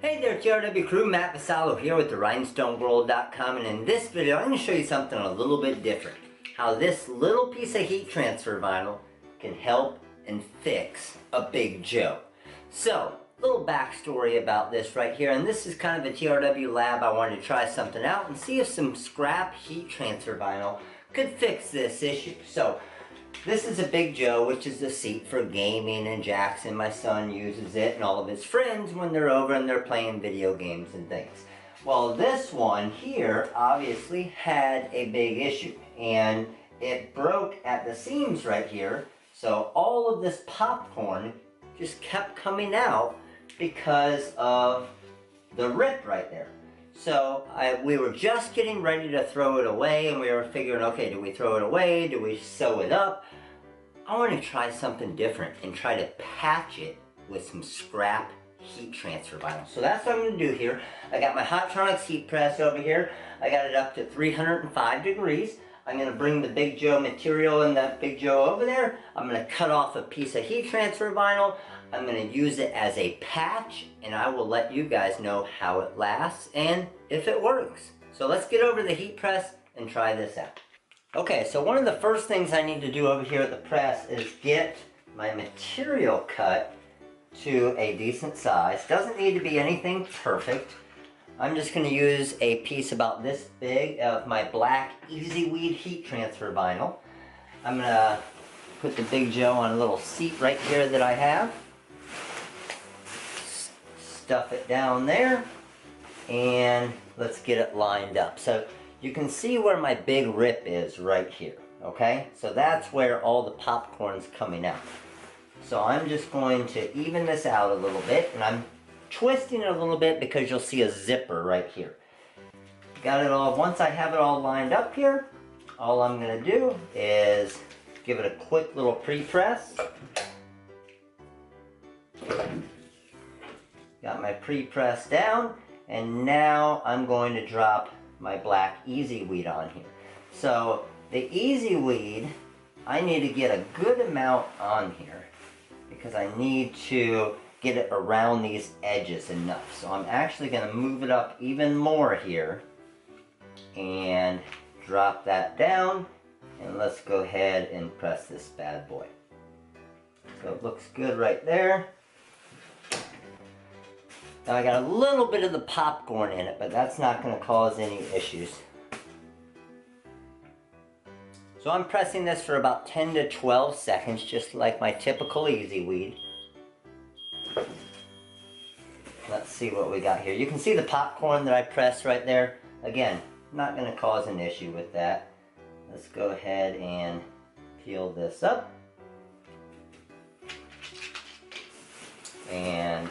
Hey there TRW crew, Matt Vasallo here with the rhinestoneworld.com, and in this video I'm going to show you something a little bit different. How this little piece of heat transfer vinyl can help and fix a Big Joe. So, little backstory about this right here, and this is kind of a TRW lab. I wanted to try something out and see if some scrap heat transfer vinyl could fix this issue. So, this is a Big Joe, which is the seat for gaming, and Jackson, my son, uses it, and all of his friends when they're over and they're playing video games and things. Well, this one here obviously had a big issue, and it broke at the seams right here, so all of this popcorn just kept coming out because of the rip right there. So we were just getting ready to throw it away, and we were figuring, okay, do we throw it away? Do we sew it up? I want to try something different and try to patch it with some scrap heat transfer vinyl. So that's what I'm going to do here. I got my Hotronix heat press over here. I got it up to 305 degrees. I'm going to bring the Big Joe material in that Big Joe over there. I'm going to cut off a piece of heat transfer vinyl. I'm going to use it as a patch, and I will let you guys know how it lasts and if it works. So let's get over to the heat press and try this out. Okay, so one of the first things I need to do over here at the press is get my material cut to a decent size. Doesn't need to be anything perfect. I'm just going to use a piece about this big of my black Easy Weed heat transfer vinyl. I'm going to put the Big Joe on a little seat right here that I have. Stuff it down there, and let's get it lined up. So you can see where my big rip is right here, okay? So that's where all the popcorn's coming out. So I'm just going to even this out a little bit, and I'm twisting it a little bit because you'll see a zipper right here. Got it all. Once I have it all lined up here, all I'm going to do is give it a quick little pre-press. Got my pre-press down, and now I'm going to drop my black Easy Weed on here. So the Easy Weed, I need to get a good amount on here because I need to get it around these edges enough. So I'm actually going to move it up even more here and drop that down, and let's go ahead and press this bad boy. So it looks good right there. Now I got a little bit of the popcorn in it, but that's not going to cause any issues. So I'm pressing this for about 10 to 12 seconds, just like my typical Easy Weed. Let's see what we got here. You can see the popcorn that I pressed right there. Again, not going to cause an issue with that. Let's go ahead and peel this up. And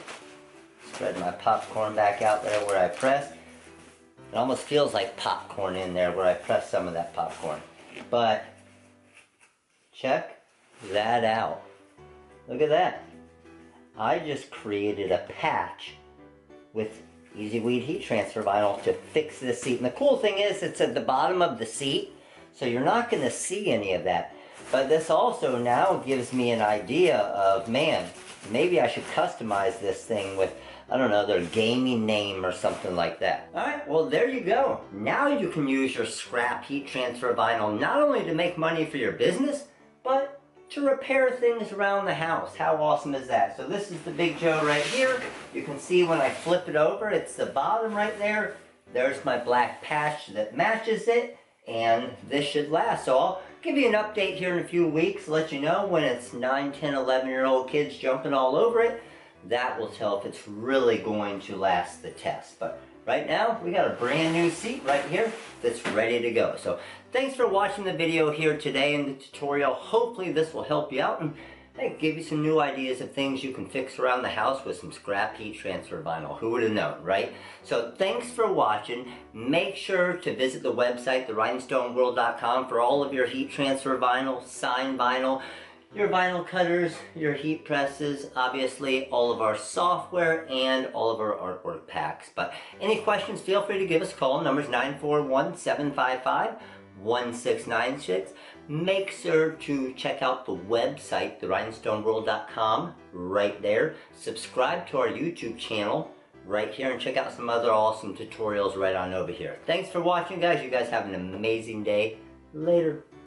spread my popcorn back out there where I pressed. It almost feels like popcorn in there where I pressed some of that popcorn. But check that out. Look at that. I just created a patch with Easy Weed heat transfer vinyl to fix this seat. And the cool thing is it's at the bottom of the seat, so you're not going to see any of that. But this also now gives me an idea of, man, maybe I should customize this thing with, I don't know, their gaming name or something like that. Alright, well there you go. Now you can use your scrap heat transfer vinyl not only to make money for your business, but to repair things around the house. How awesome is that? So this is the Big Joe right here. You can see when I flip it over, it's the bottom right there. There's my black patch that matches it, and this should last. So I'll give you an update here in a few weeks, let you know when it's 9, 10, 11-year-old kids jumping all over it. That will tell if it's really going to last the test. But right now, we got a brand new seat right here that's ready to go. So thanks for watching the video here today in the tutorial. Hopefully this will help you out and hey, give you some new ideas of things you can fix around the house with some scrap heat transfer vinyl. Who would have known, right? So thanks for watching. Make sure to visit the website, therhinestoneworld.com, for all of your heat transfer vinyl, sign vinyl, your vinyl cutters, your heat presses, obviously all of our software and all of our artwork packs. But any questions, feel free to give us a call. Number's 941-755-1696. Make sure to check out the website, therhinestoneworld.com, right there. Subscribe to our YouTube channel right here and check out some other awesome tutorials right on over here. Thanks for watching, guys. You guys have an amazing day. Later.